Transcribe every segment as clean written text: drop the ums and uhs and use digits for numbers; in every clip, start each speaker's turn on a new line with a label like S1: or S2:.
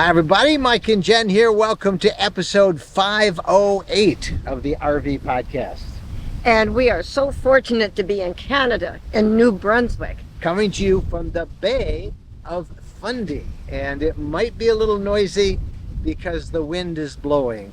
S1: Hi everybody, Mike and Jen here. Welcome to episode 508 of the RV podcast.
S2: And we are so fortunate to be in Canada, in New Brunswick.
S1: Coming to you from the Bay of Fundy. And it might be a little noisy because the wind is blowing.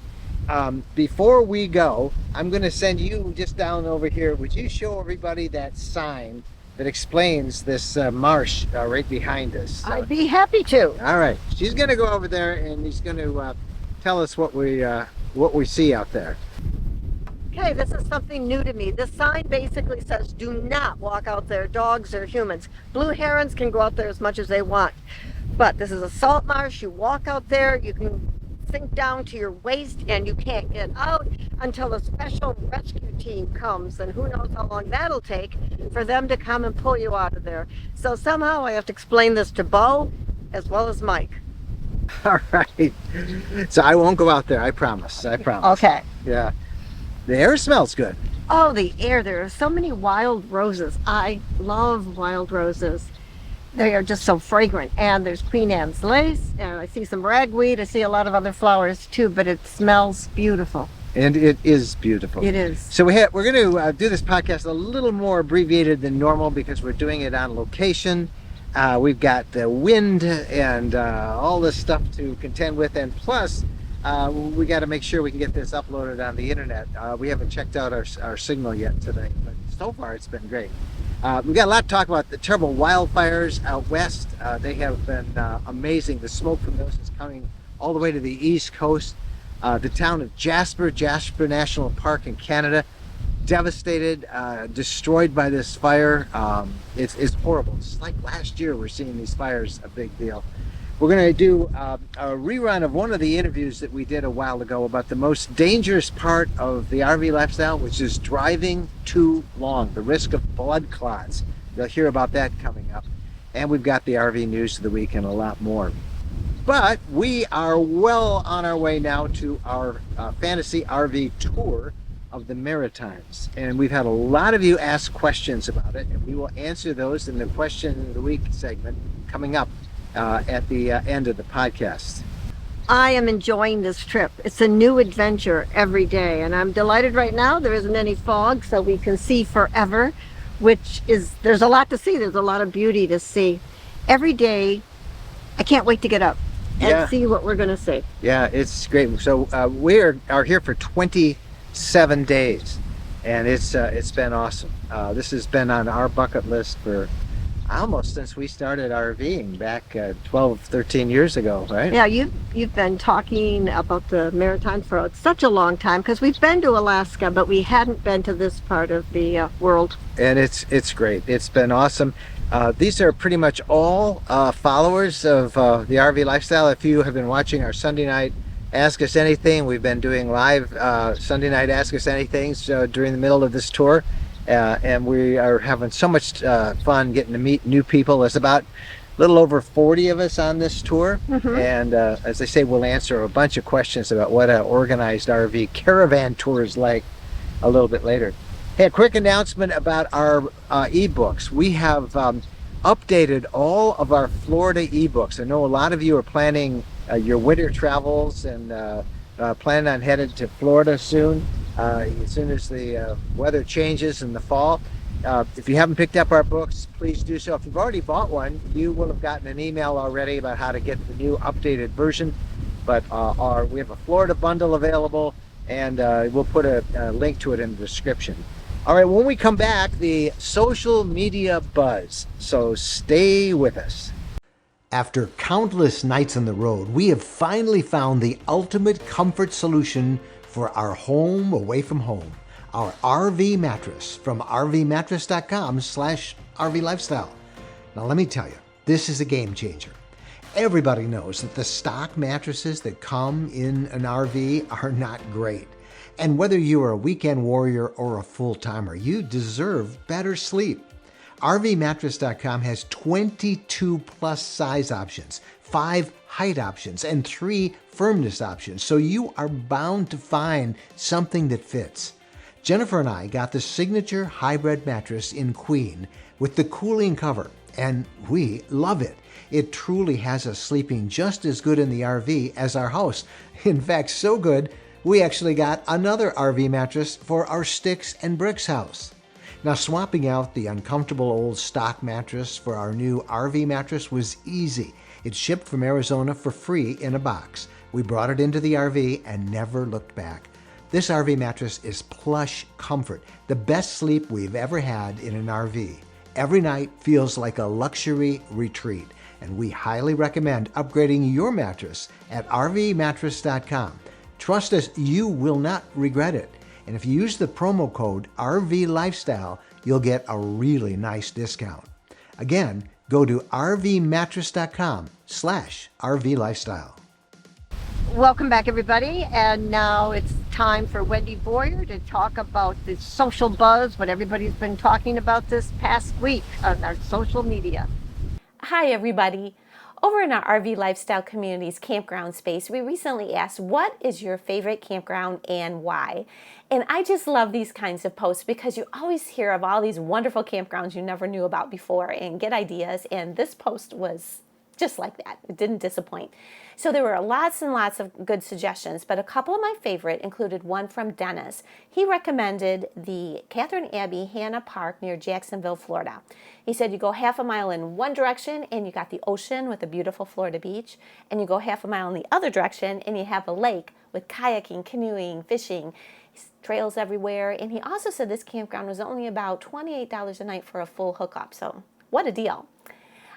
S1: Before we go, I'm going to send you just down over here. Would you show everybody that sign that explains this marsh right behind us?
S2: I'd be happy to.
S1: All right, she's going to go over there and he's going to tell us what we see out there.
S2: Okay, this is something new to me. This sign basically says, do not walk out there, dogs or humans. Blue herons can go out there as much as they want. But this is a salt marsh. You walk out there, you can sink down to your waist and you can't get out until a special rescue team comes, and who knows how long that'll take for them to come and pull you out of there. So somehow I have to explain this to Bo as well as Mike.
S1: All right, so I won't go out there, I promise.
S2: Okay.
S1: Yeah, the air smells good.
S2: Oh, the air. There are so many wild roses. I love wild roses. They are just so fragrant. And there's Queen Anne's lace, and I see some ragweed. I see a lot of other flowers too, but it smells beautiful.
S1: And it is beautiful.
S2: It is.
S1: So we're going to do this podcast a little more abbreviated than normal because we're doing it on location. We've got the wind and all this stuff to contend with, and plus we got to make sure we can get this uploaded on the internet. We haven't checked out our signal yet today, but so far it's been great. We've got a lot to talk about. The terrible wildfires out west. They have been amazing. The smoke from those is coming all the way to the east coast. The town of Jasper National Park in Canada, devastated, destroyed by this fire. It's horrible. It's like last year we're seeing these fires a big deal. We're going to do a rerun of one of the interviews that we did a while ago about the most dangerous part of the RV lifestyle, which is driving too long, the risk of blood clots. You'll hear about that coming up. And we've got the RV news of the week and a lot more. But we are well on our way now to our fantasy RV tour of the Maritimes. And we've had a lot of you ask questions about it, and we will answer those in the question of the week segment coming up at the end of the podcast.
S2: I am enjoying this trip. It's a new adventure every day, and I'm delighted right now. There isn't any fog, so we can see forever, there's a lot to see. There's a lot of beauty to see. Every day, I can't wait to get up and see what we're going to see. Yeah,
S1: it's great. So we are here for 27 days, and it's been awesome. This has been on our bucket list for almost since we started RVing back 12, 13 years ago, right?
S2: Yeah, you've been talking about the Maritimes for such a long time, because we've been to Alaska, but we hadn't been to this part of the world.
S1: And it's great. It's been awesome. These are pretty much all followers of the RV lifestyle. If you have been watching our Sunday night Ask Us Anything, we've been doing live Sunday night Ask Us Anythings during the middle of this tour. And we are having so much fun getting to meet new people. There's about a little over 40 of us on this tour. Mm-hmm. And as I say, we'll answer a bunch of questions about what an organized RV caravan tour is like a little bit later. Hey, a quick announcement about our ebooks. We have updated all of our Florida ebooks. I know a lot of you are planning your winter travels and planning on headed to Florida soon. As soon as the weather changes in the fall. If you haven't picked up our books, please do so. If you've already bought one, you will have gotten an email already about how to get the new updated version. But we have a Florida bundle available, and we'll put a link to it in the description. All right, when we come back, the social media buzz. So stay with us. After countless nights on the road, we have finally found the ultimate comfort solution for our home away from home, our RV mattress from rvmattress.com/RV lifestyle. Now let me tell you, this is a game changer. Everybody knows that the stock mattresses that come in an RV are not great. And whether you are a weekend warrior or a full-timer, you deserve better sleep. RVmattress.com has 22 plus size options, 5 height options, and 3 firmness options, so you are bound to find something that fits. Jennifer and I got the signature hybrid mattress in Queen with the cooling cover, and we love it. It truly has us sleeping just as good in the RV as our house. In fact, so good, we actually got another RV mattress for our sticks and bricks house. Now, swapping out the uncomfortable old stock mattress for our new RV mattress was easy. It shipped from Arizona for free in a box. We brought it into the RV and never looked back. This RV mattress is plush comfort, the best sleep we've ever had in an RV. Every night feels like a luxury retreat, and we highly recommend upgrading your mattress at rvmattress.com. Trust us, you will not regret it. And if you use the promo code RV Lifestyle, you'll get a really nice discount. Again, go to rvmattress.com/RV Lifestyle.
S2: Welcome back, everybody. And now it's time for Wendy Boyer to talk about the social buzz, what everybody's been talking about this past week on our social media.
S3: Hi, everybody. Over in our RV Lifestyle Communities campground space, we recently asked, what is your favorite campground and why? And I just love these kinds of posts because you always hear of all these wonderful campgrounds you never knew about before and get ideas. And this post was just like that. It didn't disappoint. So there were lots and lots of good suggestions, but a couple of my favorite included one from Dennis. He recommended the Catherine Abbey Hanna Park near Jacksonville, Florida. He said you go half a mile in one direction and you got the ocean with a beautiful Florida beach, and you go half a mile in the other direction and you have a lake with kayaking, canoeing, fishing, trails everywhere. And he also said this campground was only about $28 a night for a full hookup. So what a deal.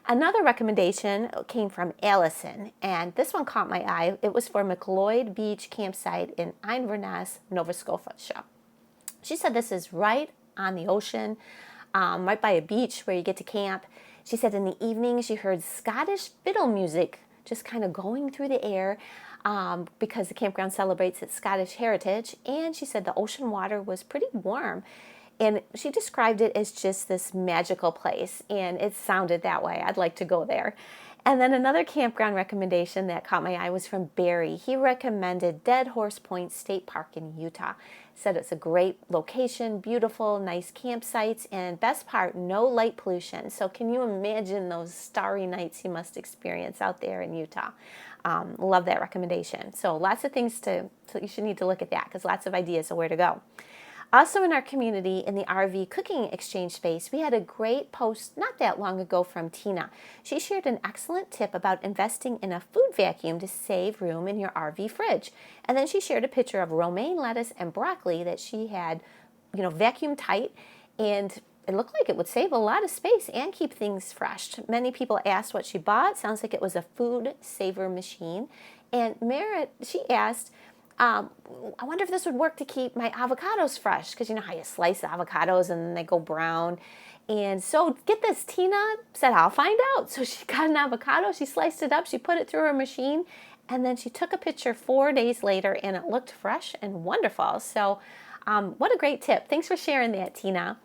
S3: Another recommendation came from Allison, and this one caught my eye. It was for McLeod Beach Campsite in Inverness, Nova Scotia. She said this is right on the ocean, right by a beach where you get to camp. She said in the evenings you heard Scottish fiddle music just kind of going through the air because the campground celebrates its Scottish heritage. And she said the ocean water was pretty warm. And she described it as just this magical place, and it sounded that way. I'd like to go there. And then another campground recommendation that caught my eye was from Barry. He recommended Dead Horse Point State Park in Utah. Said it's a great location, beautiful, nice campsites, and best part, no light pollution. So can you imagine those starry nights you must experience out there in Utah? Love that recommendation. So lots of things so you should need to look at that because lots of ideas of where to go. Also in our community, in the RV cooking exchange space, we had a great post not that long ago from Tina. She shared an excellent tip about investing in a food vacuum to save room in your RV fridge. And then she shared a picture of romaine lettuce and broccoli that she had, vacuum tight, and it looked like it would save a lot of space and keep things fresh. Many people asked what she bought. Sounds like it was a food saver machine. And Merritt, she asked, I wonder if this would work to keep my avocados fresh, because you know how you slice avocados and then they go brown. And so get this, Tina said, I'll find out. So she got an avocado, she sliced it up, she put it through her machine, and then she took a picture 4 days later and it looked fresh and wonderful. So what a great tip. Thanks for sharing that, Tina.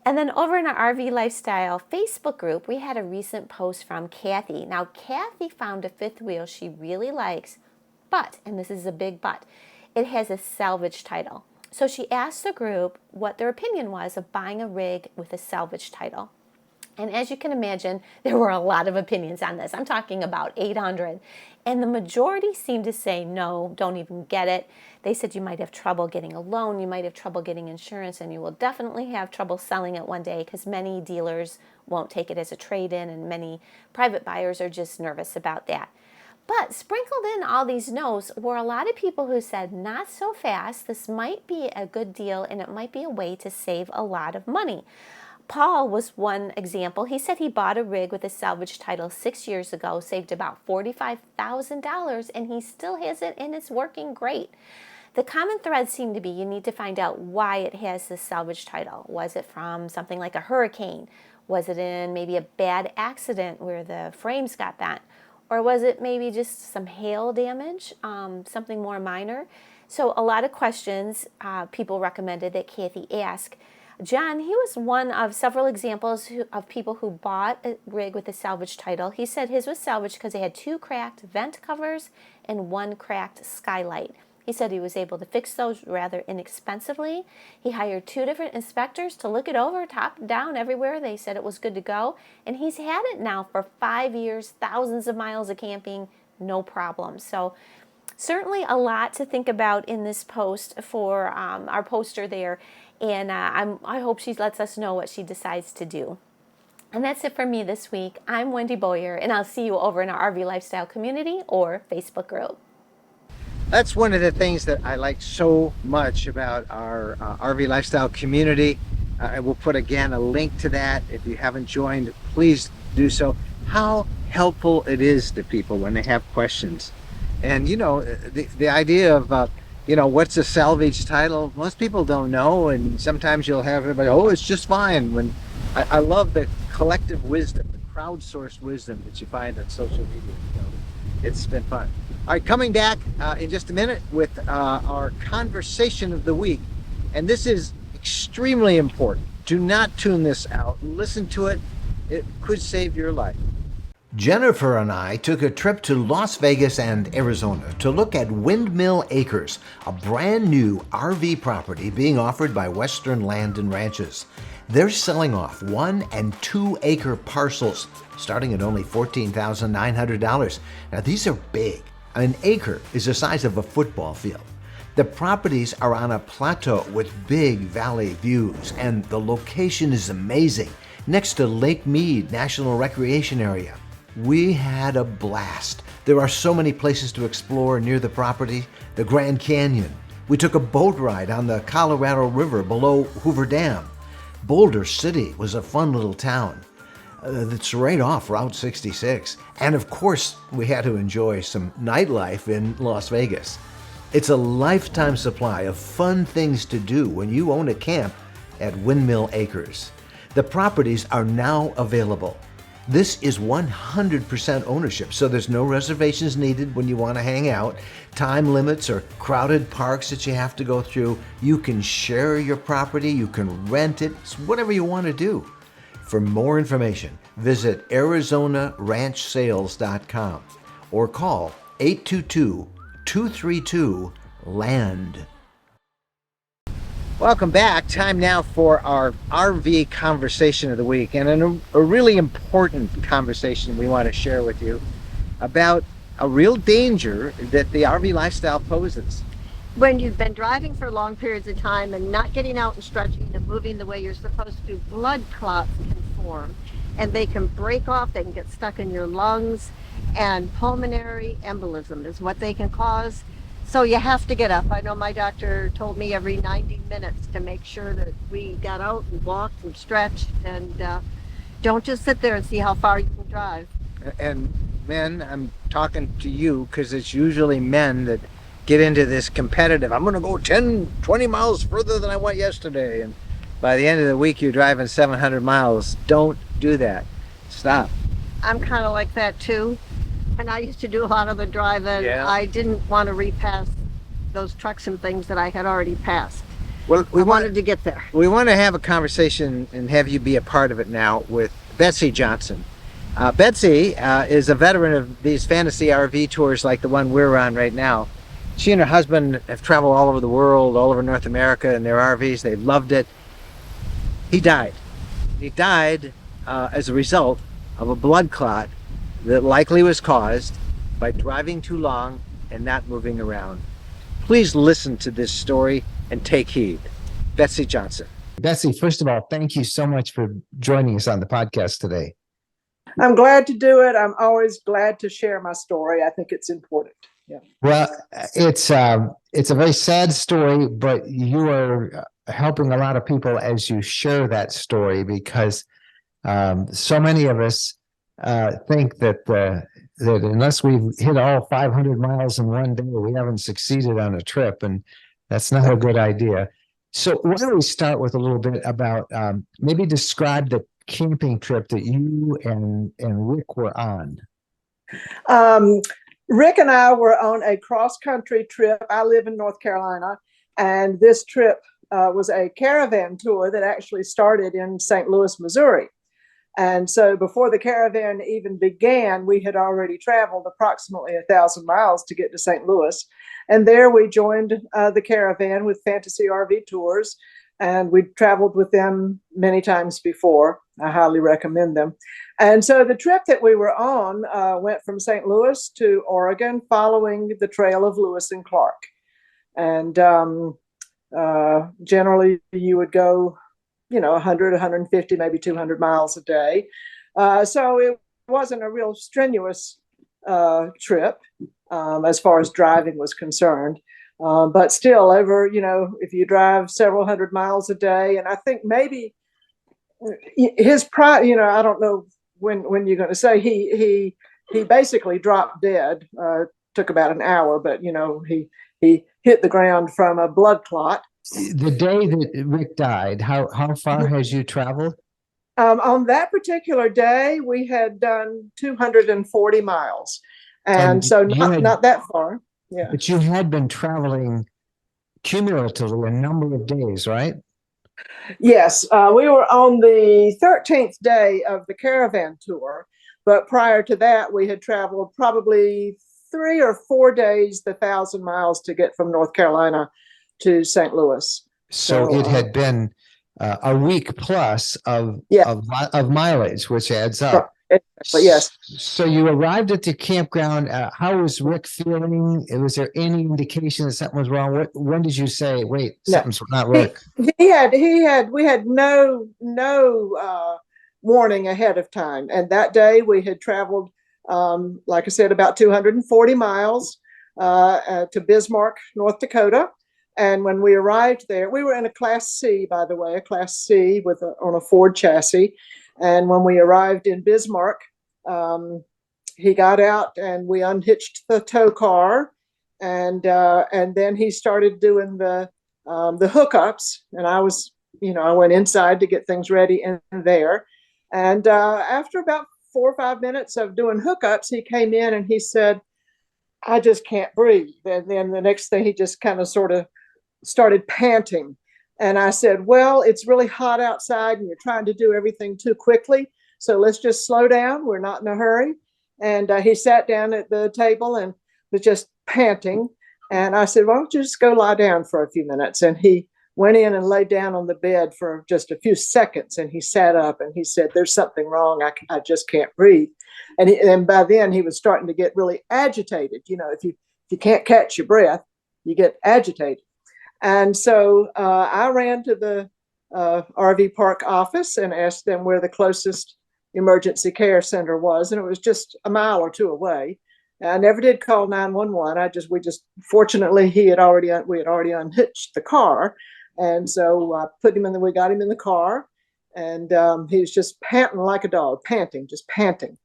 S3: And then over in our RV Lifestyle Facebook group, we had a recent post from Kathy. Now, Kathy found a fifth wheel she really likes, but, and this is a big but, it has a salvage title. So she asked the group what their opinion was of buying a rig with a salvage title. And as you can imagine, there were a lot of opinions on this. I'm talking about 800. And the majority seemed to say, no, don't even get it. They said you might have trouble getting a loan, you might have trouble getting insurance, and you will definitely have trouble selling it one day because many dealers won't take it as a trade-in, and many private buyers are just nervous about that. But sprinkled in all these no's were a lot of people who said, not so fast, this might be a good deal and it might be a way to save a lot of money. Paul was one example. He said he bought a rig with a salvage title 6 years ago, saved about $45,000, and he still has it and it's working great. The common thread seemed to be you need to find out why it has this salvage title. Was it from something like a hurricane? Was it in maybe a bad accident where the frames got bent? Or was it maybe just some hail damage, something more minor? So a lot of questions people recommended that Kathy ask. John, he was one of several examples of people who bought a rig with a salvage title. He said his was salvaged because they had 2 cracked vent covers and 1 cracked skylight. He said he was able to fix those rather inexpensively. He hired 2 different inspectors to look it over, top and down, everywhere. They said it was good to go. And he's had it now for 5 years, thousands of miles of camping, no problem. So certainly a lot to think about in this post for our poster there. And I hope she lets us know what she decides to do. And that's it for me this week. I'm Wendy Boyer, and I'll see you over in our RV Lifestyle community or Facebook group.
S1: That's one of the things that I like so much about our RV Lifestyle community. I will put again a link to that. If you haven't joined, please do so. How helpful it is to people when they have questions. And you know, the idea of what's a salvage title, most people don't know, and sometimes you'll have everybody, oh, it's just fine. When I love the collective wisdom, the crowdsourced wisdom that you find on social media. It's been fun. All right, coming back in just a minute with our conversation of the week. And this is extremely important. Do not tune this out. Listen to it. It could save your life. Jennifer and I took a trip to Las Vegas and Arizona to look at Windmill Acres, a brand new RV property being offered by Western Land and Ranches. They're selling off 1 and 2 acre parcels starting at only $14,900. Now these are big. An acre is the size of a football field. The properties are on a plateau with big valley views, and the location is amazing, next to Lake Mead National Recreation Area. We had a blast. There are so many places to explore near the property. The Grand Canyon. We took a boat ride on the Colorado River below Hoover Dam. Boulder City was a fun little town. That's right off Route 66. And of course, we had to enjoy some nightlife in Las Vegas. It's a lifetime supply of fun things to do when you own a camp at Windmill Acres. The properties are now available. This is 100% ownership, so there's no reservations needed when you want to hang out, time limits or crowded parks that you have to go through. You can share your property, you can rent it, it's whatever you want to do. For more information, visit ArizonaRanchSales.com or call 822-232-LAND. Welcome back. Time now for our RV conversation of the week, and a really important conversation we want to share with you about a real danger that the RV lifestyle poses.
S2: When you've been driving for long periods of time and not getting out and stretching and moving the way you're supposed to, blood clots can form, and they can break off, they can get stuck in your lungs, and pulmonary embolism is what they can cause. So you have to get up. I know my doctor told me every 90 minutes to make sure that we got out and walked and stretched, and don't just sit there and see how far you can drive.
S1: And men, I'm talking to you because it's usually men that get into this competitive, I'm going to go 10, 20 miles further than I went yesterday. And by the end of the week, you're driving 700 miles. Don't do that. Stop.
S2: I'm kind of like that too. And I used to do a lot of the driving.
S1: Yeah.
S2: I didn't want to repass those trucks and things that I had already passed.
S1: Well,
S2: I wanted to get there.
S1: We want to have a conversation and have you be a part of it now with Betsy Johnson. Betsy is a veteran of these fantasy RV tours like the one we're on right now. She and her husband have traveled all over the world, all over North America in their RVs. They loved it. He died. He died as a result of a blood clot that likely was caused by driving too long and not moving around. Please listen to this story and take heed. Betsy Johnson. Betsy, first of all, thank you so much for joining us on the podcast today.
S4: I'm glad to do it. I'm always glad to share my story. I think it's important. Yeah.
S1: Well, it's a very sad story, but you are helping a lot of people as you share that story, because so many of us think that unless we've hit all 500 miles in one day, we haven't succeeded on a trip, and that's not a good idea. So why don't we start with a little bit about maybe describe the camping trip that you and Rick were on.
S4: Rick and I were on a cross-country trip. I live in North Carolina, and this trip was a caravan tour that actually started in St. Louis, Missouri. And so before the caravan even began, we had already traveled approximately 1,000 miles to get to St. Louis. And there we joined the caravan with Fantasy RV Tours. And we traveled with them many times before. I highly recommend them. And so the trip that we were on went from St. Louis to Oregon, following the trail of Lewis and Clark. And generally you would go, 100, 150, maybe 200 miles a day. So it wasn't a real strenuous trip as far as driving was concerned. But still, over, if you drive several hundred miles a day, and I think maybe his pride, I don't know when you're going to say he basically dropped dead. Took about an hour, but he hit the ground from a blood clot.
S1: The day that Rick died, how far has you traveled?
S4: On that particular day, we had done 240 miles, and so not that far. Yeah.
S1: But you had been traveling cumulatively a number of days, right?
S4: Yes, we were on the 13th day of the caravan tour, but prior to that, we had traveled probably 3 or 4 days, the 1,000 miles to get from North Carolina to St. Louis.
S1: So it had been a week plus of mileage, which adds up.
S4: Exactly, yes.
S1: So you arrived at the campground. How was Rick feeling? Was there any indication that something was wrong? When did you say, wait, something's not Rick?
S4: We had no warning ahead of time. And that day we had traveled, like I said, about 240 miles to Bismarck, North Dakota. And when we arrived there, we were in a Class C, by the way, a Class C on a Ford chassis. And when we arrived in Bismarck, he got out and we unhitched the tow car, and then he started doing the hookups. And I was, I went inside to get things ready in there. And after about 4 or 5 minutes of doing hookups, he came in and he said, "I just can't breathe." And then the next thing, he just kind of sort of started panting. And I said, "Well, it's really hot outside and you're trying to do everything too quickly. So let's just slow down. We're not in a hurry." And he sat down at the table and was just panting. And I said, "Why don't you just go lie down for a few minutes?" And he went in and laid down on the bed for just a few seconds. And he sat up and he said, "There's something wrong. I just can't breathe." And by then he was starting to get really agitated. If you can't catch your breath, you get agitated. And so I ran to the RV park office and asked them where the closest emergency care center was. And it was just a mile or two away. I never did call 911. Fortunately, we had already unhitched the car. And so we got him in the car, and he was just panting like a dog, just panting.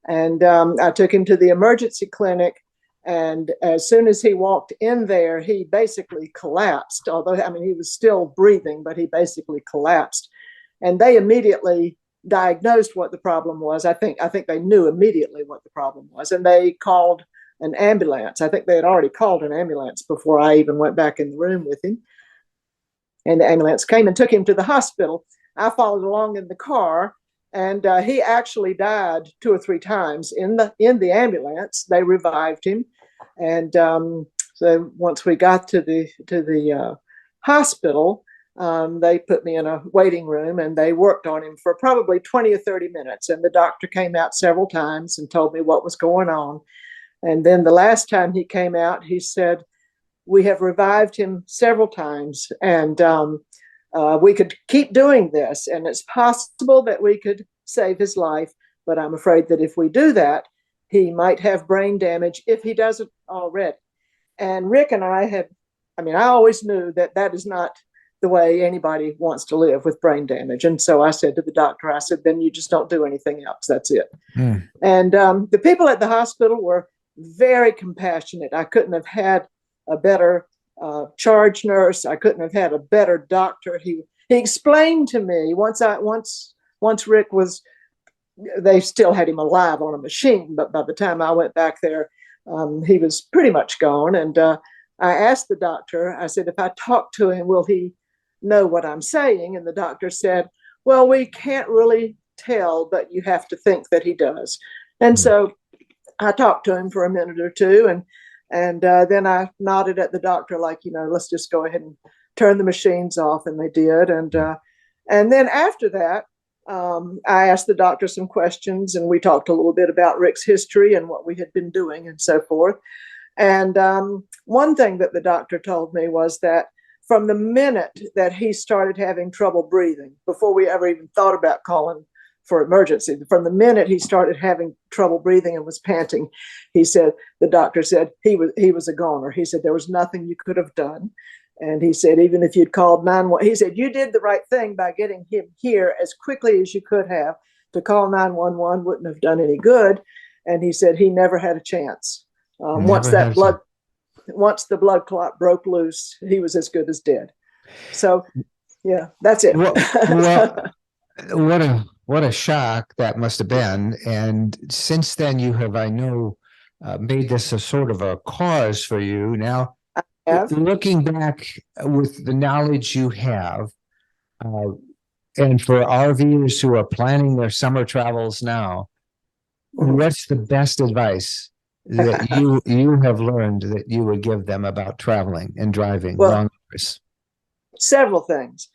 S4: And I took him to the emergency clinic. And as soon as he walked in there, he basically collapsed. Although, he was still breathing, but he basically collapsed. And they immediately diagnosed what the problem was. I think they knew immediately what the problem was, and they called an ambulance. I think they had already called an ambulance before I even went back in the room with him. And the ambulance came and took him to the hospital. I followed along in the car, and he actually died 2 or 3 times in the ambulance. They revived him, and so once we got to the hospital, they put me in a waiting room and they worked on him for probably 20 or 30 minutes. And the doctor came out several times and told me what was going on. And then the last time he came out, he said, "We have revived him several times, and we could keep doing this, and it's possible that we could save his life. But I'm afraid that if we do that, he might have brain damage if he doesn't already." And Rick and I I always knew that is not the way anybody wants to live, with brain damage. And so I said to the doctor, "Then you just don't do anything else. That's it." And the people at the hospital were very compassionate. I couldn't have had a better charge nurse. I couldn't have had a better doctor. He explained to me once Rick they still had him alive on a machine, but by the time I went back there, he was pretty much gone. And I asked the doctor, I said, "If I talk to him, will he know what I'm saying?" And the doctor said, "Well, we can't really tell, but you have to think that he does. And so I talked to him for a minute or two, and then I nodded at the doctor, like, let's just go ahead and turn the machines off, and they did. And then after that, I asked the doctor some questions, and we talked a little bit about Rick's history and what we had been doing and so forth. And one thing that the doctor told me was that from the minute that he started having trouble breathing, before we ever even thought about calling for emergency, from the minute he started having trouble breathing and was panting, the doctor said he was a goner. He said there was nothing you could have done. And he said, even if you'd called 911, he said, you did the right thing by getting him here as quickly as you could have. To call 911 wouldn't have done any good. And he said he never had a chance. Once the blood clot broke loose, he was as good as dead. So, yeah, that's it.
S5: Well, what a shock that must have been. And since then, you have, I know, made this a sort of a cause for you. Now, looking back with the knowledge you have, and for RVers who are planning their summer travels now, what's the best advice that you have learned that you would give them about traveling and driving long hours?
S4: Several things.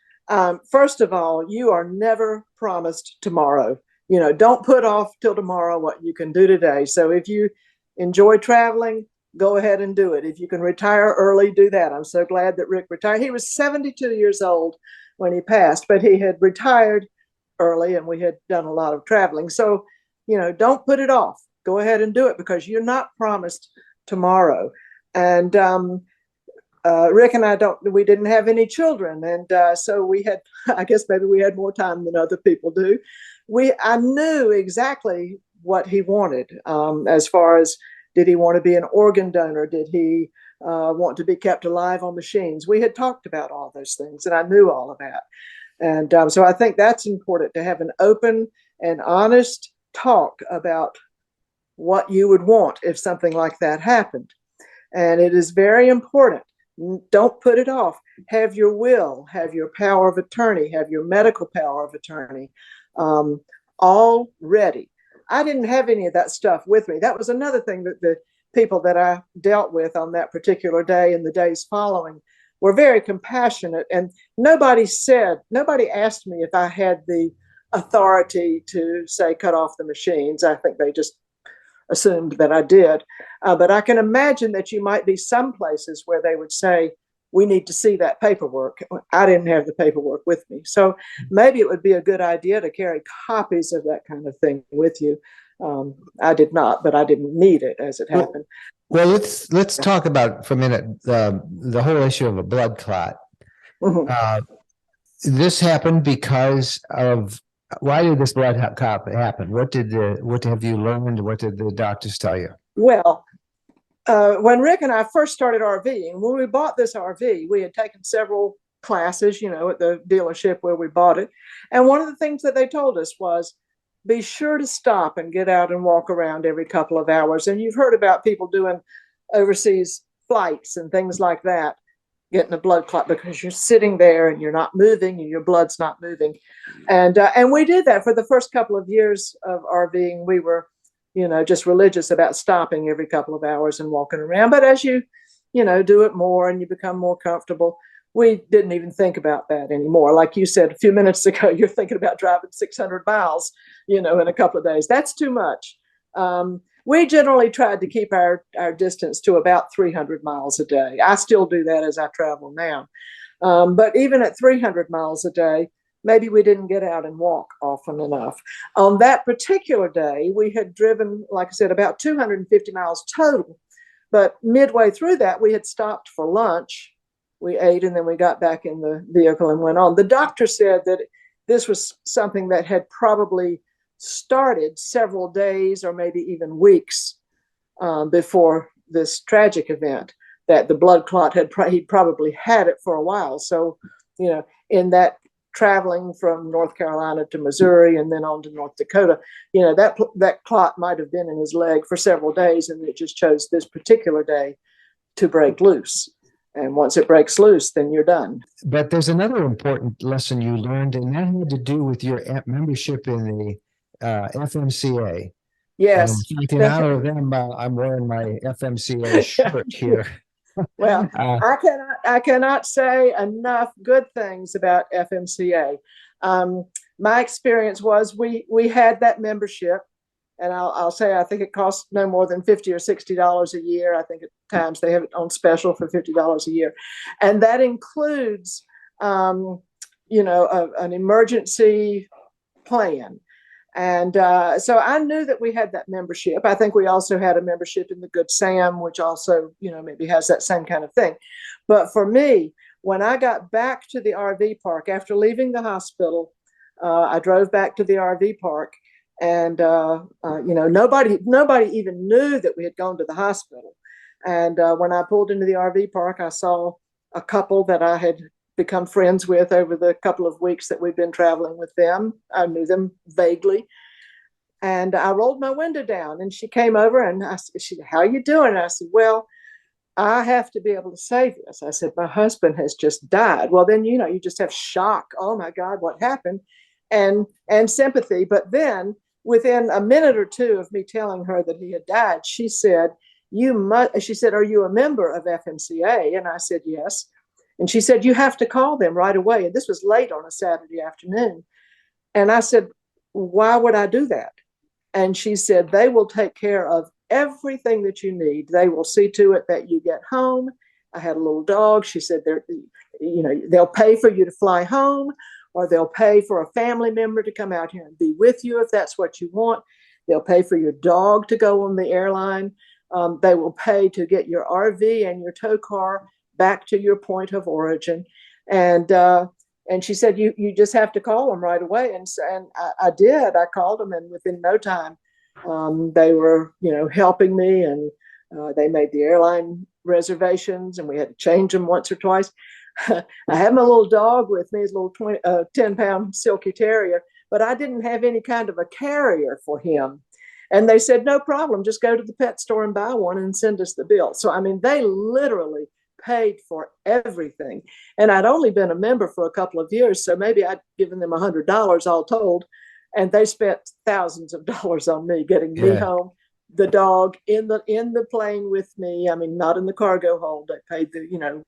S4: First of all, you are never promised tomorrow. Don't put off till tomorrow what you can do today. So if you enjoy traveling, go ahead and do it. If you can retire early, do that. I'm so glad that Rick retired. He was 72 years old when he passed, but he had retired early, and we had done a lot of traveling. So, don't put it off. Go ahead and do it, because you're not promised tomorrow. And Rick and I we didn't have any children. And so we had, I guess maybe we had more time than other people do. I knew exactly what he wanted, as far as, did he want to be an organ donor? Did he want to be kept alive on machines? We had talked about all those things, and I knew all of that. And so I think that's important, to have an open and honest talk about what you would want if something like that happened. And it is very important. Don't put it off. Have your will, have your power of attorney, have your medical power of attorney all ready. I didn't have any of that stuff with me. That was another thing that the people that I dealt with on that particular day and the days following were very compassionate. And nobody asked me if I had the authority to say, cut off the machines. I think they just assumed that I did. But I can imagine that you might be some places where they would say, we need to see that paperwork. I didn't have the paperwork with me. So maybe it would be a good idea to carry copies of that kind of thing with you. I did not, but I didn't need it as it happened.
S5: Well, let's talk about for a minute the whole issue of a blood clot. This happened because of, why did this blood clot happen? What have you learned? What did the doctors tell you?
S4: Well, when Rick and I first started RVing, when we bought this RV, we had taken several classes, at the dealership where we bought it. And one of the things that they told us was, be sure to stop and get out and walk around every couple of hours. And you've heard about people doing overseas flights and things like that, getting a blood clot because you're sitting there and you're not moving and your blood's not moving. And we did that for the first couple of years of RVing. We were, just religious about stopping every couple of hours and walking around. But as you do it more and you become more comfortable, we didn't even think about that anymore. Like you said a few minutes ago, you're thinking about driving 600 miles, in a couple of days. That's too much. We generally tried to keep our distance to about 300 miles a day. I still do that as I travel now. But even at 300 miles a day, maybe we didn't get out and walk often enough. On that particular day, we had driven, like I said, about 250 miles total. But midway through that, we had stopped for lunch. We ate, and then we got back in the vehicle and went on. The doctor said that this was something that had probably started several days or maybe even weeks before this tragic event, that the blood clot he'd probably had it for a while. So, in that traveling from North Carolina to Missouri and then on to North Dakota, that clot might have been in his leg for several days, and it just chose this particular day to break loose. And once it breaks loose, then you're done.
S5: But there's another important lesson you learned, and that had to do with your membership in the FMCA.
S4: Yes.
S5: And in fact, in honor of them, I'm wearing my FMCA shirt here.
S4: Well, I cannot say enough good things about FMCA. My experience was we had that membership, and I'll say I think it costs no more than $50 or $60 a year. I think at times they have it on special for $50 a year, and that includes an emergency plan. And so I knew that we had that membership. I think we also had a membership in the Good Sam, which also, maybe has that same kind of thing. But for me, when I got back to the RV park after leaving the hospital, I drove back to the RV park, and nobody even knew that we had gone to the hospital. And when I pulled into the RV park, I saw a couple that I had become friends with over the couple of weeks that we've been traveling with them. I knew them vaguely. And I rolled my window down, and she came over, and she said, "How you doing?" And I said, "Well, I have to be able to say this." I said, "My husband has just died." Well, then, you just have shock. Oh my God, what happened? And sympathy. But then within a minute or two of me telling her that he had died, she said, she said, "Are you a member of FMCA?" And I said, "Yes." And she said, "You have to call them right away." And this was late on a Saturday afternoon. And I said, "Why would I do that?" And she said, "They will take care of everything that you need. They will see to it that you get home." I had a little dog. She said, they'll pay for you to fly home, or they'll pay for a family member to come out here and be with you if that's what you want. They'll pay for your dog to go on the airline. They will pay to get your RV and your tow car back to your point of origin. And she said, you just have to call them right away. And I did. I called them, and within no time, they were, helping me, and they made the airline reservations, and we had to change them once or twice. I had my little dog with me, his little 10-pound silky terrier, but I didn't have any kind of a carrier for him. And they said, "No problem, just go to the pet store and buy one and send us the bill." So, they literally paid for everything. And I'd only been a member for a couple of years, so maybe I'd given them $100 all told. And they spent thousands of dollars on me, getting me home, the dog in the plane with me. Not in the cargo hold. They paid the,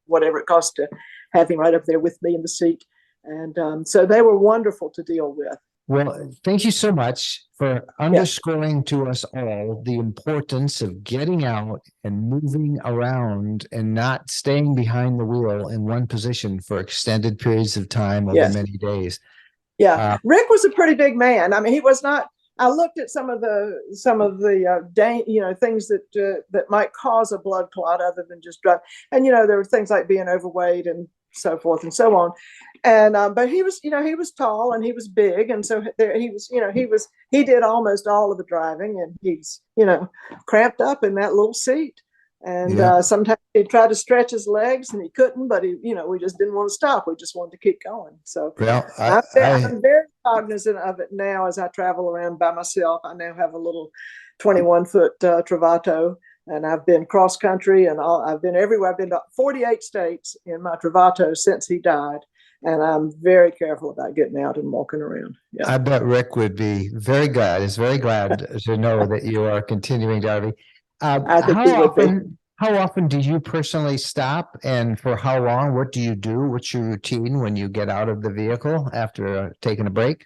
S4: whatever it cost to have him right up there with me in the seat. And so they were wonderful to deal with.
S5: Well, thank you so much for underscoring to us all the importance of getting out and moving around and not staying behind the wheel in one position for extended periods of time over many days.
S4: Yeah, Rick was a pretty big man. He was not. I looked at some of the things that might cause a blood clot other than just drug. And there were things like being overweight and so forth and so on. And but he was tall, and he was big, and so he did almost all of the driving, and he's cramped up in that little seat. And sometimes he'd try to stretch his legs, and he couldn't, but we just didn't want to stop. We just wanted to keep going. So I'm very cognizant of it now as I travel around by myself. I now have a little 21-foot Travato, and I've been cross country, and I've been everywhere. I've been to 48 states in my Travato since he died. And I'm very careful about getting out and walking around. Yeah.
S5: I bet Rick would be very glad. Is very glad to know that you are continuing to RV. How often do you personally stop, and for how long? What do you do? What's your routine when you get out of the vehicle after taking a break?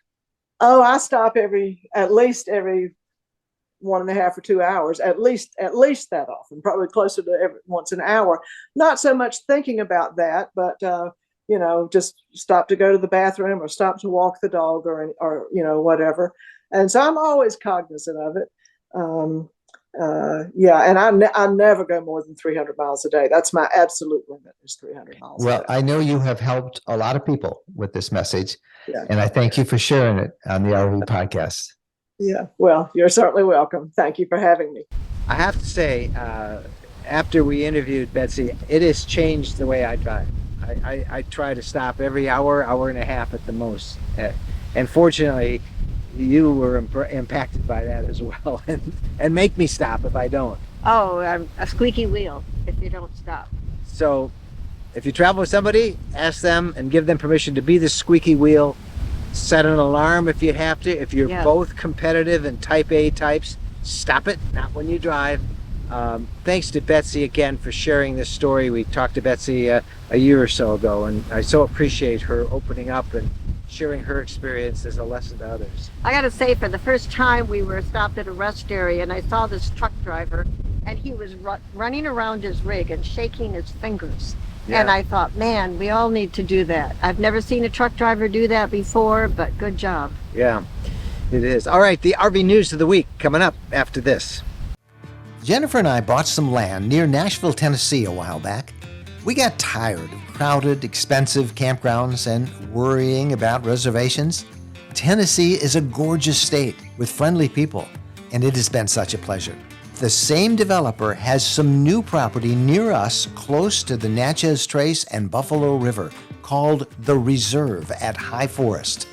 S4: Oh, I stop at least every 1.5 or 2 hours, at least that often, probably closer to once an hour. Not so much thinking about that, but just stop to go to the bathroom, or stop to walk the dog, or whatever. And so I'm always cognizant of it. And I never go more than 300 miles a day. That's my absolute limit, is 300 miles.
S5: Well, I know you have helped a lot of people with this message, and I thank you for sharing it on the RV podcast. Yeah,
S4: well, you're certainly welcome. Thank you for having me.
S1: I have to say, after we interviewed Betsy, it has changed the way I drive. I try to stop every hour and a half at the most. And fortunately, you were impacted by that as well, and make me stop if I don't.
S2: Oh, I'm a squeaky wheel if you don't stop.
S1: So if you travel with somebody, ask them and give them permission to be the squeaky wheel. Set an alarm if you have to. If you're
S2: Yes.
S1: both competitive and type A types, stop it, not when you drive. Thanks to Betsy again for sharing this story. We talked to Betsy a year or so ago, and I so appreciate her opening up and sharing her experience as a lesson to others.
S2: I gotta say, for the first time we were stopped at a rest area and I saw this truck driver and he was running around his rig and shaking his fingers.
S1: Yeah.
S2: And I thought, man, we all need to do that. I've never seen a truck driver do that before, but good job.
S1: Yeah, it is. All right, the RV news of the week coming up after this. Jennifer and I bought some land near Nashville, Tennessee a while back. We got tired of crowded, expensive campgrounds and worrying about reservations. Tennessee is a gorgeous state with friendly people, and it has been such a pleasure. The same developer has some new property near us close to the Natchez Trace and Buffalo River called The Reserve at High Forest.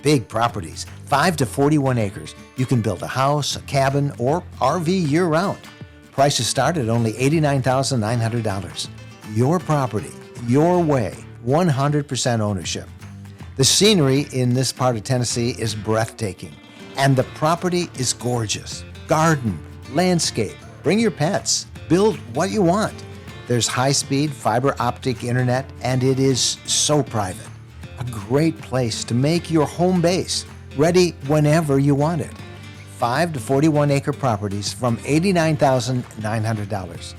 S1: Big properties, 5 to 41 acres. You can build a house, a cabin, or RV year-round. Prices start at only $89,900. Your property, your way, 100% ownership. The scenery in this part of Tennessee is breathtaking, and the property is gorgeous. Garden, landscape, bring your pets, build what you want. There's high-speed fiber optic internet, and it is so private. A great place to make your home base, ready whenever you want it. 5 to 41 acre properties from $89,900.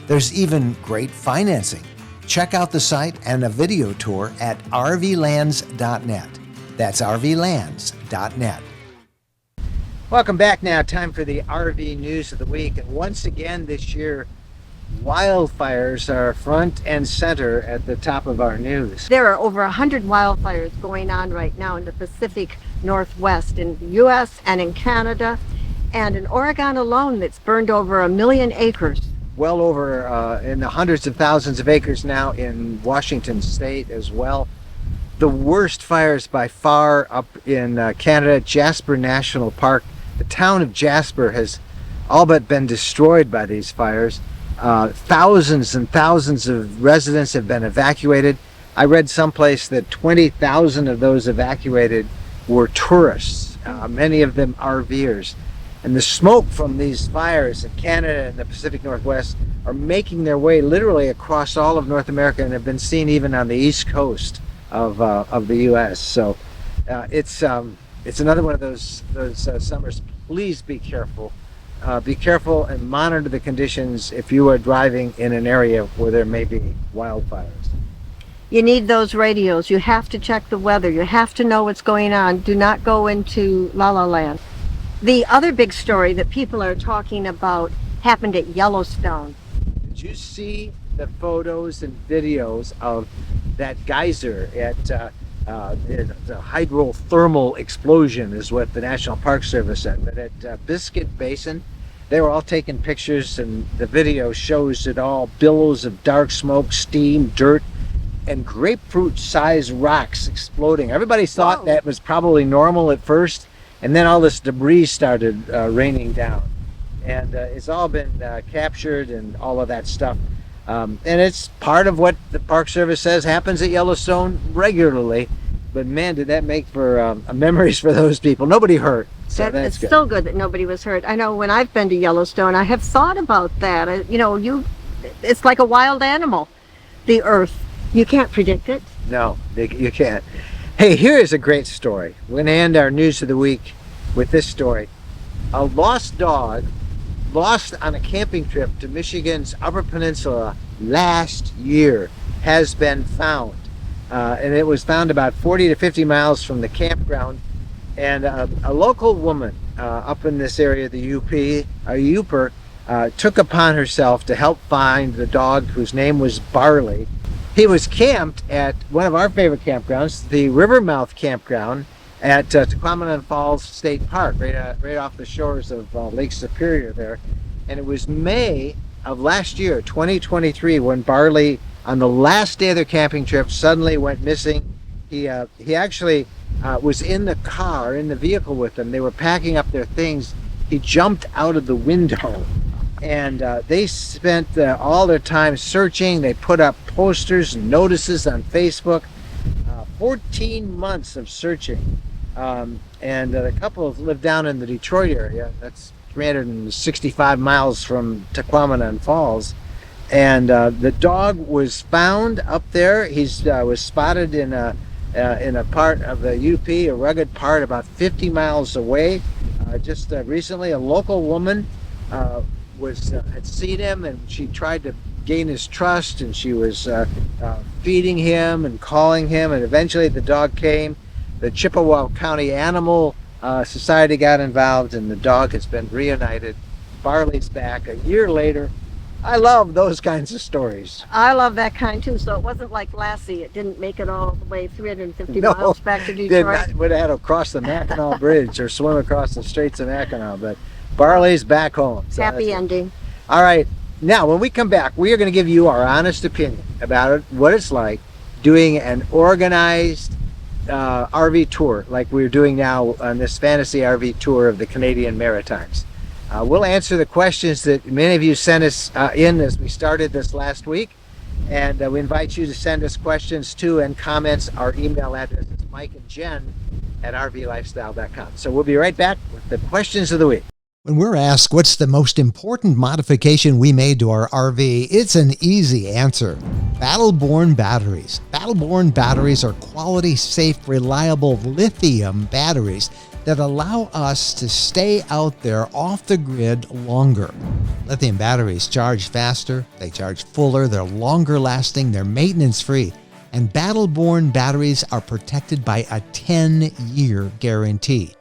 S1: There's even great financing. Check out the site and a video tour at rvlands.net. That's rvlands.net. Welcome back now. Time for the RV news of the week. And once again this year, wildfires are front and center at the top of our news.
S2: There are over 100 wildfires going on right now in the Pacific Northwest, in the U.S. and in Canada, and in Oregon alone that's burned over 1 million acres.
S1: Well over in the hundreds of thousands of acres now in Washington state as well. The worst fires by far up in Canada, Jasper National Park. The town of Jasper has all but been destroyed by these fires. Thousands and thousands of residents have been evacuated. I read someplace that 20,000 of those evacuated were tourists, many of them RVers. And the smoke from these fires in Canada and the Pacific Northwest are making their way literally across all of North America and have been seen even on the East Coast of the U.S. So it's another one of those summers. Please be careful. Be careful and monitor the conditions if you are driving in an area where there may be wildfires.
S2: You need those radios. You have to check the weather. You have to know what's going on. Do not go into La La Land. The other big story that people are talking about happened at Yellowstone.
S1: Did you see the photos and videos of that geyser at the hydrothermal explosion is what the National Park Service said, but at Biscuit Basin, they were all taking pictures and the video shows it all, billows of dark smoke, steam, dirt, and grapefruit-sized rocks exploding. Everybody thought that was probably normal at first, and then all this debris started raining down. And it's all been captured and all of that stuff. And it's part of what the Park Service says happens at Yellowstone regularly. But man, did that make for memories for those people. Nobody hurt. So that's
S2: it's
S1: good.
S2: so good that nobody was hurt. I know when I've been to Yellowstone, I have thought about that. It's like a wild animal, the earth. You can't predict it.
S1: No, you can't. Hey, here is a great story. We're going to end our news of the week with this story. A lost dog lost on a camping trip to Michigan's Upper Peninsula last year has been found. And it was found about 40 to 50 miles from the campground. And a local woman up in this area, the UP, a Yooper, took upon herself to help find the dog whose name was Barley. He was camped at one of our favorite campgrounds, the Rivermouth Campground at Tequamanon Falls State Park, right off the shores of Lake Superior there. And it was May of last year, 2023, when Barley, on the last day of their camping trip, suddenly went missing. He actually was in the car, in the vehicle with them. They were packing up their things. He jumped out of the window And they spent all their time searching. They put up posters and notices on Facebook. 14 months of searching. And the couple lived down in the Detroit area. That's 365 miles from Tequamanon Falls. And the dog was found up there. He's was spotted in a part of the UP, a rugged part about 50 miles away. Just recently, a local woman had seen him, and she tried to gain his trust, and she was feeding him and calling him, and eventually the dog came. The Chippewa County Animal Society got involved, and the dog has been reunited. Barley's back a year later. I love those kinds of stories.
S2: I love that kind too. So it wasn't like Lassie. It didn't make it all the way 350
S1: No,
S2: miles back to
S1: Did
S2: Detroit.
S1: not, would have had to cross the Mackinac Bridge or swim across the Straits of Mackinac, but Barley's back home. So
S2: Happy
S1: that's-
S2: ending.
S1: All right. Now, when we come back, we are going to give you our honest opinion about it, what it's like doing an organized RV tour like we're doing now on this fantasy RV tour of the Canadian Maritimes. We'll answer the questions that many of you sent us in as we started this last week. And we invite you to send us questions too and comments. Our email address is mikeandjen@rvlifestyle.com. So we'll be right back with the questions of the week.
S6: When we're asked what's the most important modification we made to our RV, it's an easy answer. Battle-Born batteries. Battle-Born batteries are quality, safe, reliable lithium batteries that allow us to stay out there off the grid longer. Lithium batteries charge faster, they charge fuller, they're longer lasting, they're maintenance free, and Battle-Born batteries are protected by a 10-year guarantee.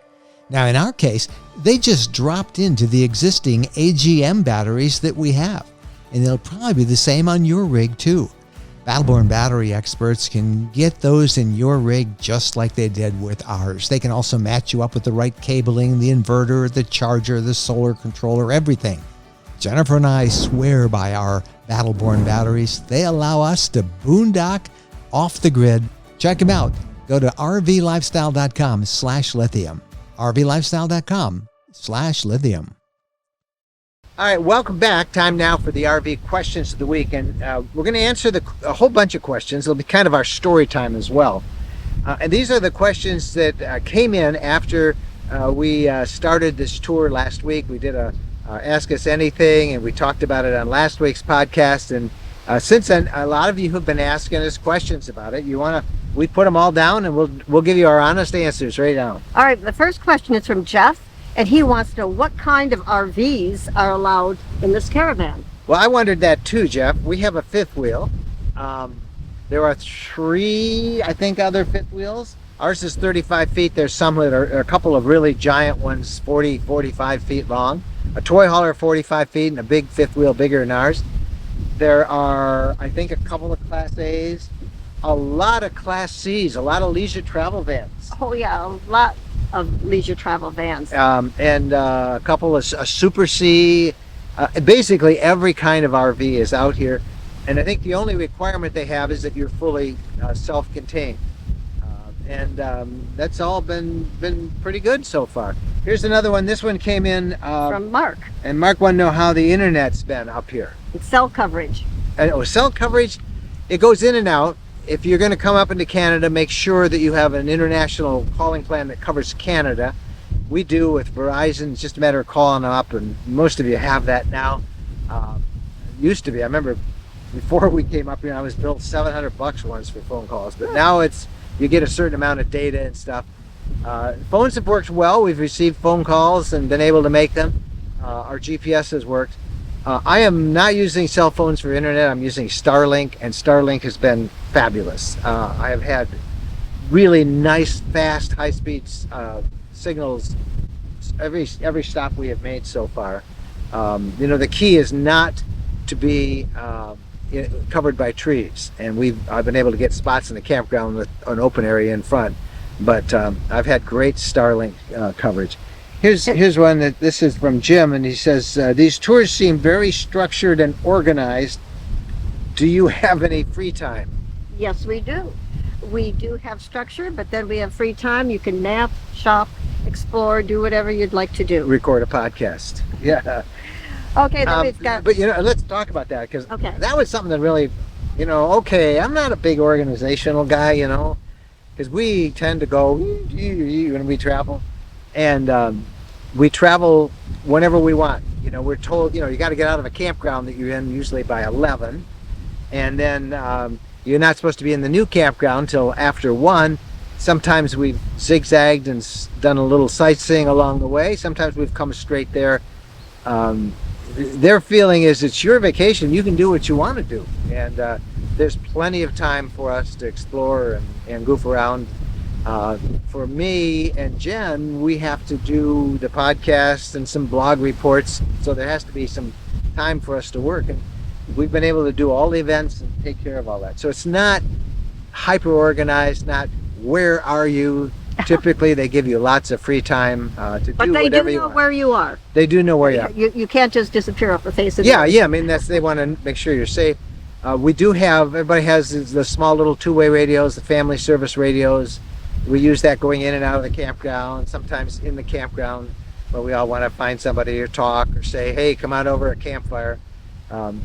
S6: Now in our case, they just dropped into the existing AGM batteries that we have, and they'll probably be the same on your rig too. Battle-Born battery experts can get those in your rig just like they did with ours. They can also match you up with the right cabling, the inverter, the charger, the solar controller, everything. Jennifer and I swear by our Battle-Born batteries. They allow us to boondock off the grid. Check them out. Go to rvlifestyle.com/lithium. rvlifestyle.com/lithium.
S1: All right, welcome back. Time now for the RV questions of the week, and we're going to answer a whole bunch of questions. It'll be kind of our story time as well. And these are the questions that came in after we started this tour last week. We did a Ask Us Anything, and we talked about it on last week's podcast. And since then, a lot of you have been asking us questions about it. We put them all down, and we'll give you our honest answers right now.
S2: All right, the first question is from Jeff, and he wants to know what kind of RVs are allowed in this caravan.
S1: Well, I wondered that too, Jeff. We have a fifth wheel. There are 3, I think, other fifth wheels. Ours is 35 feet. There's some that are a couple of really giant ones, 40, 45 feet long. A toy hauler 45 feet and a big fifth wheel bigger than ours. There are, I think, a couple of Class A's, a lot of Class C's, a lot of leisure travel vans.
S2: Oh yeah, a lot of leisure travel vans.
S1: And a couple of a Super C. Basically, every kind of RV is out here. And I think the only requirement they have is that you're fully self-contained. And that's all been pretty good so far. Here's another one. This one came in
S2: From Mark.
S1: and Mark wanted to know how the internet's been up here.
S2: It's cell coverage.
S1: And cell coverage, it goes in and out. If you're going to come up into Canada, make sure that you have an international calling plan that covers Canada. We do with Verizon. It's just a matter of calling them up, and most of you have that now. Used to be. I remember before we came up here, I was billed $700 once for phone calls, but now you get a certain amount of data and stuff. Phones have worked well. We've received phone calls and been able to make them. Our GPS has worked. I am not using cell phones for internet. I'm using Starlink, and Starlink has been fabulous. I have had really nice, fast, high-speed signals every stop we have made so far. The key is not to be covered by trees, and I've been able to get spots in the campground with an open area in front, but I've had great Starlink coverage. Here's one that this is from Jim, and he says these tours seem very structured and organized. Do you have any free time?
S2: Yes, we do. We do have structure, but then we have free time. You can nap, shop, explore, do whatever you'd like to do.
S1: Record a podcast. Yeah.
S2: Okay, then we've got.
S1: But let's talk about that, because
S2: Okay.
S1: that was something that really, okay, I'm not a big organizational guy, because we tend to go when we travel, and we travel whenever we want. We're told, you got to get out of a campground that you're in usually by 11, and then you're not supposed to be in the new campground until after 1. Sometimes we've zigzagged and done a little sightseeing along the way. Sometimes we've come straight there. Their feeling is it's your vacation. You can do what you want to do. And there's plenty of time for us to explore and goof around. For me and Jen, we have to do the podcast and some blog reports. So there has to be some time for us to work. And we've been able to do all the events and take care of all that. So it's not hyper organized, not where are you. Typically, they give you lots of free time to do
S2: But they
S1: whatever
S2: do
S1: you
S2: know
S1: want.
S2: where you are.
S1: They do know where you are.
S2: You can't just disappear off the face of the
S1: Yeah,
S2: earth.
S1: yeah. I mean, they want to make sure you're safe. We do have, everybody has the small little two-way radios, the family service radios. We use that going in and out of the campground, sometimes in the campground, where we all want to find somebody to talk or say, hey, come on over a campfire.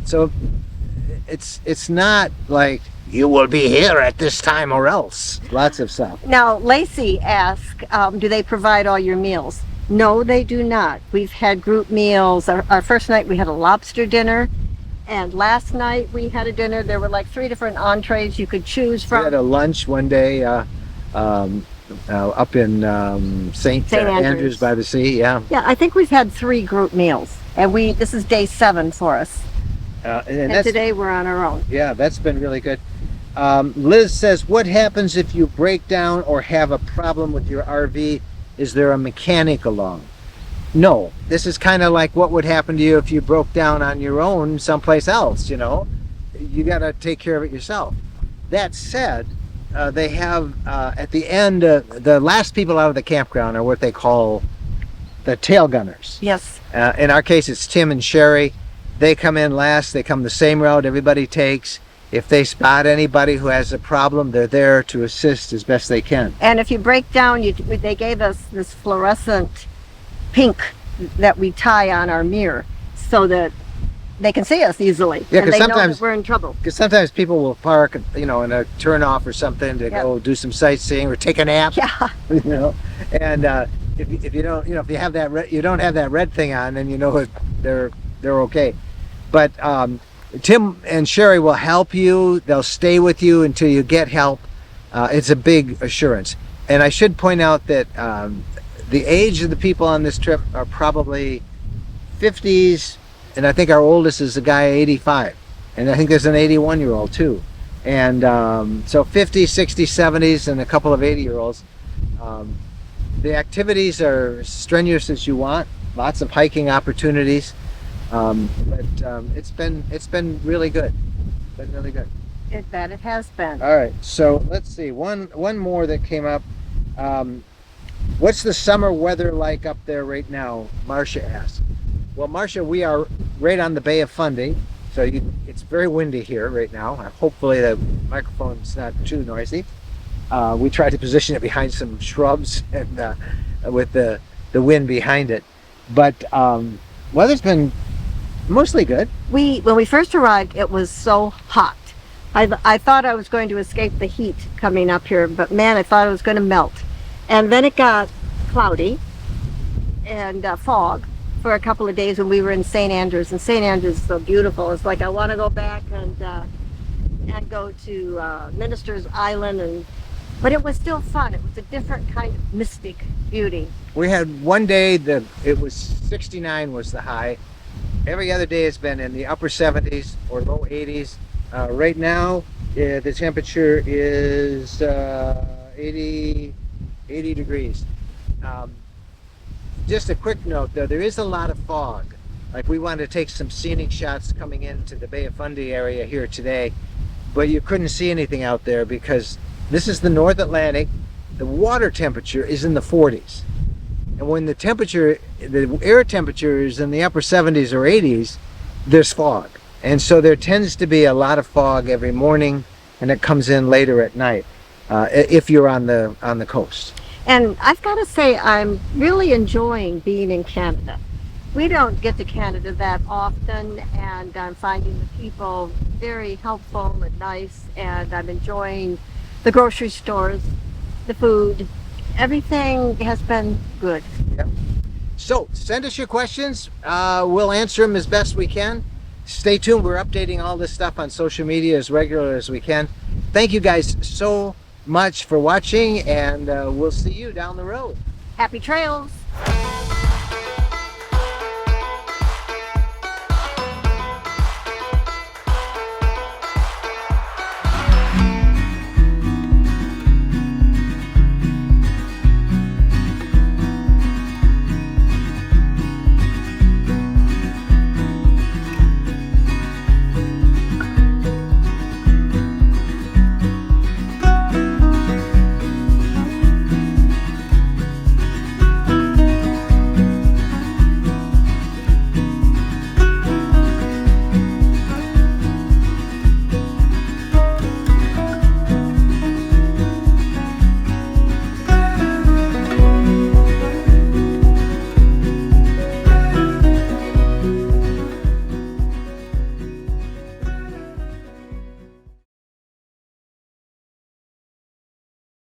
S1: So it's not like you will be here at this time or else. Lots of stuff.
S2: Now, Lacey asked, do they provide all your meals? No, they do not. We've had group meals. Our first night we had a lobster dinner, and last night we had a dinner. There were like 3 different entrees you could choose
S1: We
S2: from.
S1: had a lunch one day up in St. Andrews by the Sea. Yeah.
S2: Yeah, I think we've had 3 group meals, and this is day 7 for us.
S1: And
S2: And today we're on our own.
S1: Yeah, that's been really good. Liz says, what happens if you break down or have a problem with your RV? Is there a mechanic along? No, this is kind of like what would happen to you if you broke down on your own someplace else, you got to take care of it yourself. That said, they have at the end, the last people out of the campground are what they call the tail gunners.
S2: Yes.
S1: In our case, it's Tim and Sherry. They come in last. They come the same route everybody takes. If they spot anybody who has a problem, they're there to assist as best they can.
S2: And if you break down, they gave us this fluorescent pink that we tie on our mirror so that they can see us easily.
S1: Yeah,
S2: and
S1: 'cause
S2: they know
S1: sometimes-
S2: that we're in trouble.
S1: Because sometimes people will park, in a turnoff or something to go do some sightseeing or take a nap.
S2: Yeah.
S1: And if you don't, if you have that, you don't have that red thing on, then they're okay. But Tim and Sherry will help you. They'll stay with you until you get help. It's a big assurance. And I should point out that the age of the people on this trip are probably 50s, and I think our oldest is a guy 85, and I think there's an 81-year-old too. And so 50s, 60s, 70s, and a couple of 80-year-olds. The activities are as strenuous as you want. Lots of hiking opportunities. But it's been really good. Been really good.
S2: It has been.
S1: All right, so let's see. One more that came up. What's the summer weather like up there right now? Marcia asked. Well, Marcia, we are right on the Bay of Fundy, so it's very windy here right now. Hopefully the microphone's not too noisy. We tried to position it behind some shrubs and with the wind behind it, but weather's been mostly good.
S2: When we first arrived, it was so hot. I thought I was going to escape the heat coming up here, but man, I thought it was going to melt. And then it got cloudy and fog for a couple of days when we were in St. Andrews. And St. Andrews is so beautiful. It's like I want to go back and go to Minister's Island, but it was still fun. It was a different kind of mystic beauty.
S1: We had one day that it was 69 was the high. Every other day it's been in the upper 70s or low 80s. Right now, the temperature is 80 degrees. Just a quick note though, there is a lot of fog. Like we wanted to take some scenic shots coming into the Bay of Fundy area here today, but you couldn't see anything out there because this is the North Atlantic. The water temperature is in the 40s. And when the air temperature is in the upper 70s or 80s, there's fog. And so there tends to be a lot of fog every morning, and it comes in later at night if you're on the coast.
S2: And I've got to say, I'm really enjoying being in Canada. We don't get to Canada that often, and I'm finding the people very helpful and nice, and I'm enjoying the grocery stores, the food. Everything has been good.
S1: So send us your questions. We'll answer them as best we can. Stay tuned. We're updating all this stuff on social media as regular as we can. Thank you guys so much for watching, and we'll see you down the road.
S2: Happy trails!